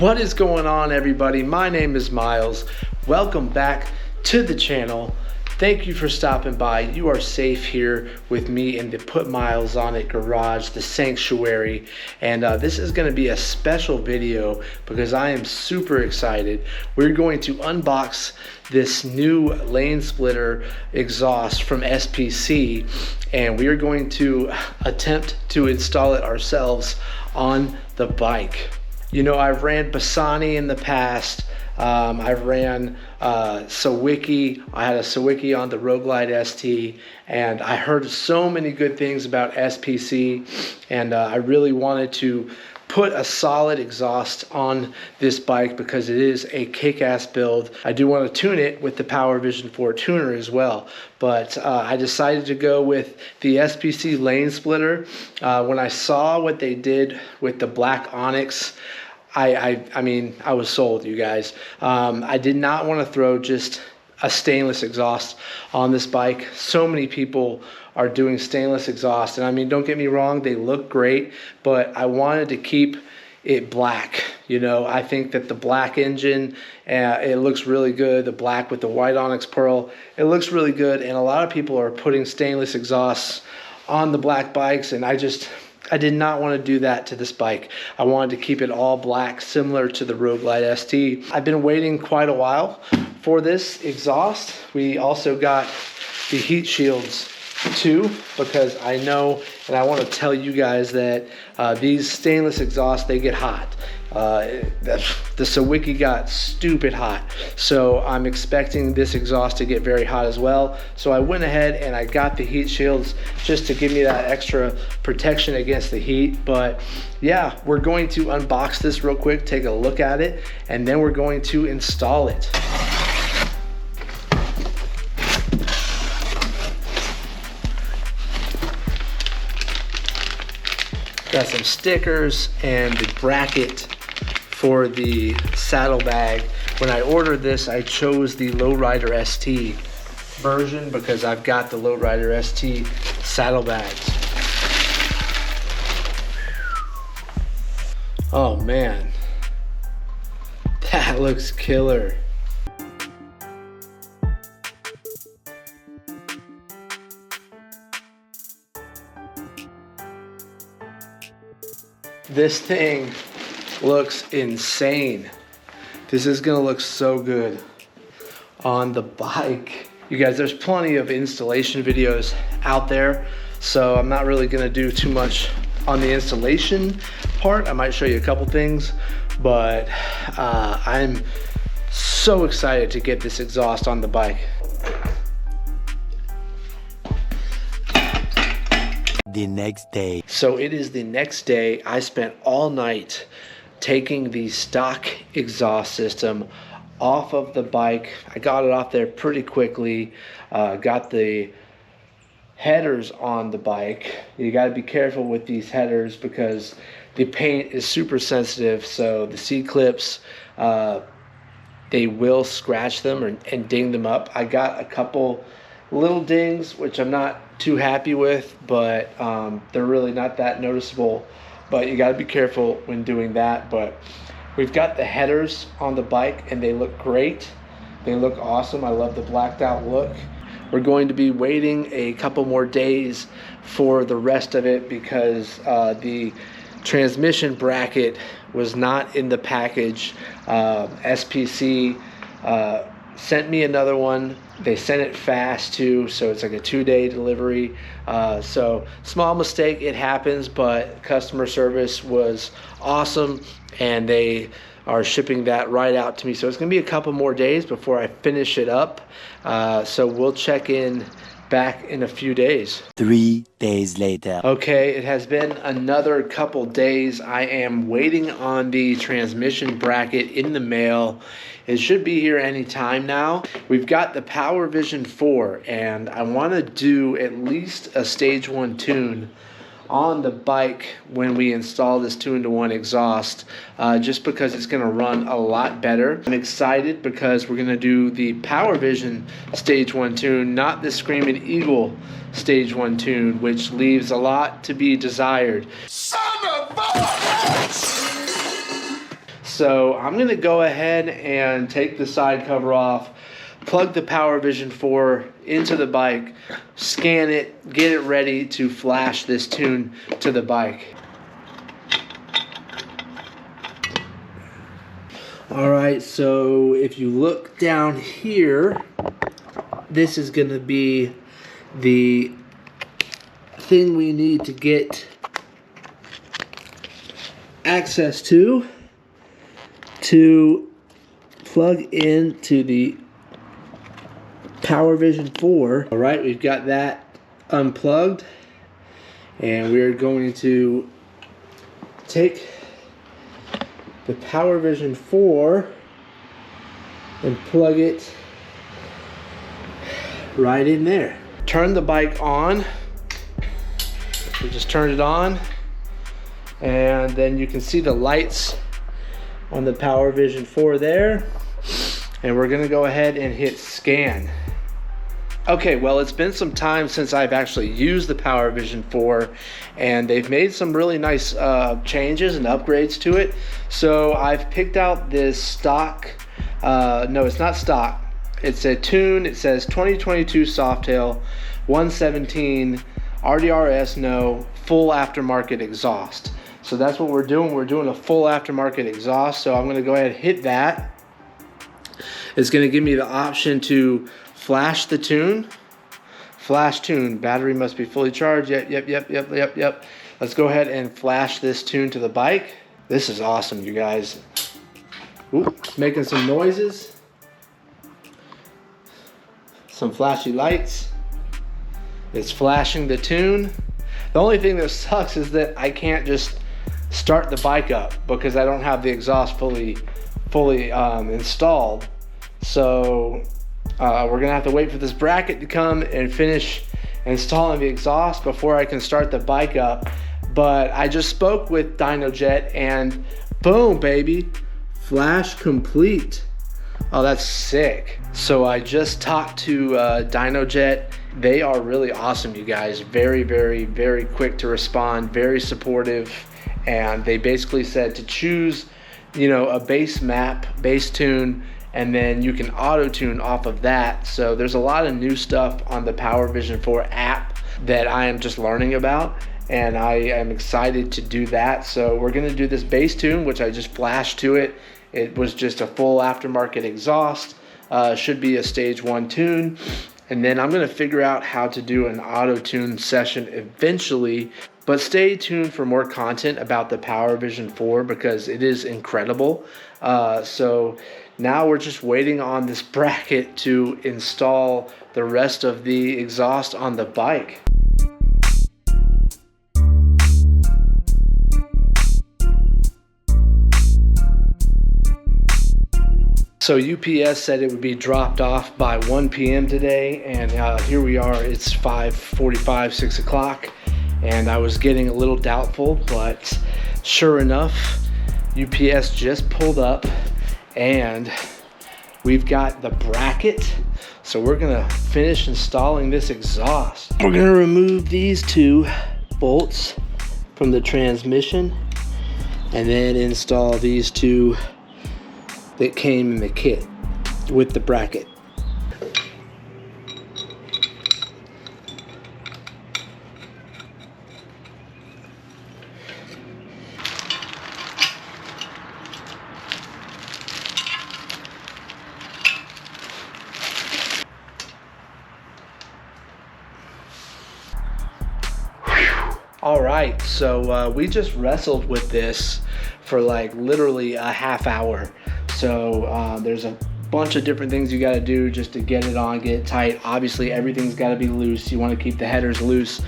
What is going on, everybody? My name is Miles. Welcome back to the channel. Thank you for stopping by. You are safe here with me in the Put Miles on It garage, the sanctuary. And this is going to be a special video because I am super excited. We're going to unbox this new lane splitter exhaust from SPC, and we are going to attempt to install it ourselves on the bike. You know, I've ran Bassani in the past. I've ran Sawicki. I had a Sawicki on the Road Glide ST, and I heard so many good things about SPC, and I really wanted to put a solid exhaust on this bike because it is a kick-ass build. I do want to tune it with the Power Vision 4 tuner as well, but I decided to go with the SPC lane splitter. When I saw what they did with the black Onyx, I mean, I was sold, you guys. I did not want to throw just a stainless exhaust on this bike. So many people are doing stainless exhaust, and I mean, don't get me wrong, they look great, but I wanted to keep it black. You know, I think that the black engine, it looks really good. The black with the white Onyx pearl, it looks really good, and a lot of people are putting stainless exhausts on the black bikes, and I did not want to do that to this bike. I wanted to keep it all black, similar to the Road Glide ST. I've been waiting quite a while for this exhaust. We also got the heat shields too, because I know, and I want to tell you guys that these stainless exhausts, they get hot. The Sawicki got stupid hot, so I'm expecting this exhaust to get very hot as well. So I went ahead and I got the heat shields just to give me that extra protection against the heat. But yeah, we're going to unbox this real quick, take a look at it, and then we're going to install it. Got some stickers and the bracket for the saddlebag. When I ordered this, I chose the Lowrider ST version because I've got the Lowrider ST saddlebags. Oh man, that looks killer. This thing looks insane. This is gonna look so good on the bike. You guys, there's plenty of installation videos out there, so I'm not really gonna do too much on the installation part. I might show you a couple things, but I'm so excited to get this exhaust on the bike. The next day. So it is the next day. I spent all night taking the stock exhaust system off of the bike. I got it off there pretty quickly. Got the headers on the bike. You got to be careful with these headers because the paint is super sensitive, so the C-clips, they will scratch them and ding them up. I got a couple little dings, which I'm not too happy with, but they're really not that noticeable. But you got to be careful when doing that. But we've got the headers on the bike, and they look great. They look awesome. I love the blacked out look. We're going to be waiting a couple more days for the rest of it because the transmission bracket was not in the package. SPC sent me another one. They sent it fast too, so it's like a 2-day delivery. So small mistake, it happens, but customer service was awesome, and they are shipping that right out to me. So it's gonna be a couple more days before I finish it up. So we'll check in back in a few days. 3 days later. Okay, it has been another couple days. I am waiting on the transmission bracket in the mail. It should be here any time now. We've got the Power Vision 4, and I want to do at least a stage 1 tune on the bike when we install this 2-in-1 exhaust, just because it's going to run a lot better. I'm excited because we're going to do the Power Vision stage 1 tune, not the Screaming Eagle stage 1 tune, which leaves a lot to be desired. Son of a bitch! So I'm gonna go ahead and take the side cover off, plug the Power Vision 4 into the bike, scan it, get it ready to flash this tune to the bike. All right, so if you look down here, this is gonna be the thing we need to get access to plug into the Power Vision 4. All right, we've got that unplugged, and we're going to take the Power Vision 4 and plug it right in there. Turn the bike on. We just turned it on, and then you can see the lights on the Power Vision 4 there, and we're gonna go ahead and hit scan. Okay, well, it's been some time since I've actually used the Power Vision 4, and they've made some really nice changes and upgrades to it. So I've picked out this stock, no, it's not stock, it's a tune. It says 2022 Softail 117 RDRS, no, full aftermarket exhaust. So that's what we're doing. We're doing a full aftermarket exhaust. So I'm gonna go ahead and hit that. It's gonna give me the option to flash the tune. Flash tune, battery must be fully charged. Yep. Let's go ahead and flash this tune to the bike. This is awesome, you guys. Ooh, it's making some noises. Some flashy lights. It's flashing the tune. The only thing that sucks is that I can't just start the bike up because I don't have the exhaust fully installed. So we're gonna have to wait for this bracket to come and finish installing the exhaust before I can start the bike up. But I just spoke with DynoJet, and boom, baby, flash complete. Oh, that's sick. So I just talked to DynoJet. They are really awesome, you guys. Very quick to respond, very supportive. And they basically said to choose, you know, a base map, base tune, and then you can auto tune off of that. So there's a lot of new stuff on the Power Vision 4 app that I am just learning about, and I am excited to do that. So we're gonna do this base tune, which I just flashed to it. It was just a full aftermarket exhaust. Should be a stage 1 tune. And then I'm gonna figure out how to do an auto tune session eventually. But stay tuned for more content about the Power Vision 4 because it is incredible. So now we're just waiting on this bracket to install the rest of the exhaust on the bike. So UPS said it would be dropped off by 1 p.m. today, and here we are. It's 5:45, 6 o'clock, and I was getting a little doubtful, but sure enough, UPS just pulled up, and we've got the bracket. So we're gonna finish installing this exhaust. We're gonna remove these 2 bolts from the transmission, and then install these 2 that came in the kit with the bracket. All right, so we just wrestled with this for like literally a half hour. So there's a bunch of different things you got to do just to get it on, get it tight. Obviously everything's got to be loose. You want to keep the headers loose,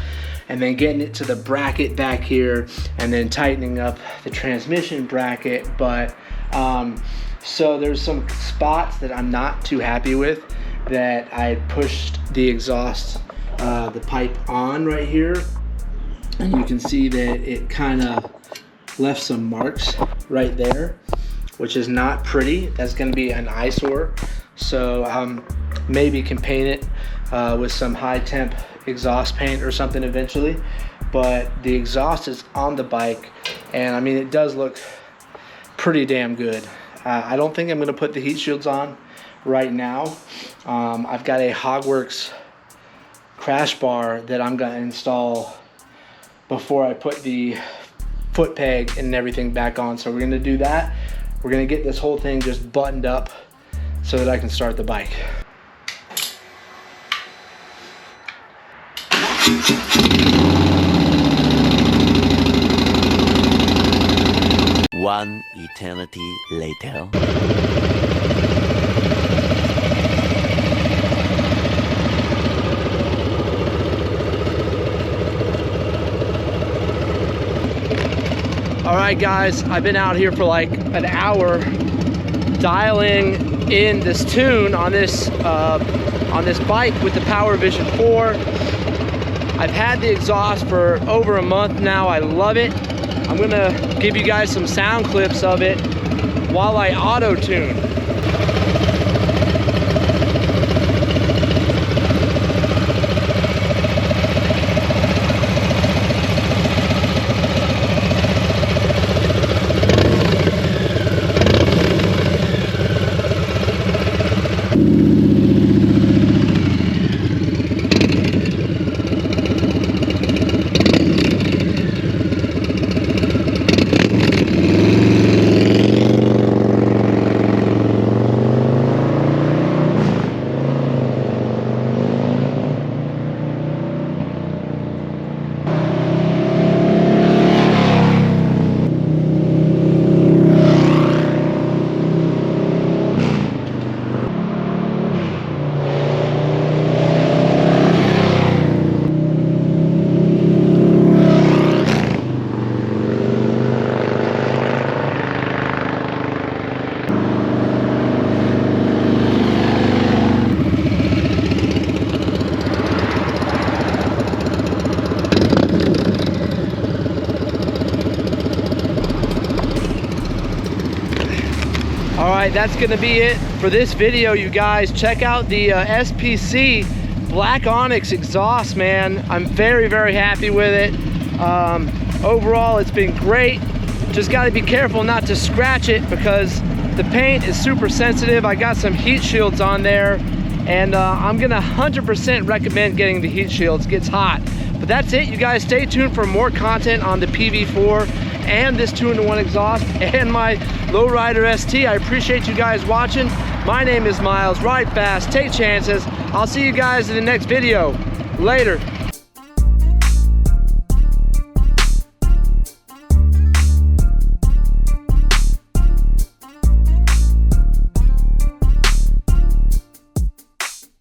and then getting it to the bracket back here, and then tightening up the transmission bracket. But so there's some spots that I'm not too happy with, that I had pushed the exhaust, the pipe on right here, and you can see that it kind of left some marks right there, which is not pretty. That's going to be an eyesore. So maybe can paint it with some high temp exhaust paint or something eventually. But the exhaust is on the bike, and I mean, it does look pretty damn good. I don't think I'm going to put the heat shields on right now. I've got a Hogworks crash bar that I'm going to install before I put the foot peg and everything back on. So we're going to do that. We're going to get this whole thing just buttoned up so that I can start the bike. One eternity later. All right, guys, I've been out here for like an hour dialing in this tune on this bike with the Power Vision 4. I've had the exhaust for over a month now. I love it. I'm gonna give you guys some sound clips of it while I auto-tune. All right, that's gonna be it for this video, you guys. Check out the SPC Black Onyx exhaust, man. I'm very, very happy with it. Overall, it's been great. Just gotta be careful not to scratch it because the paint is super sensitive. I got some heat shields on there, and I'm gonna 100% recommend getting the heat shields. It gets hot. But that's it, you guys. Stay tuned for more content on the PV4 and this 2-in-1 exhaust and my Lowrider ST. I appreciate you guys watching. My name is Miles. Ride fast, take chances. I'll see you guys in the next video. Later.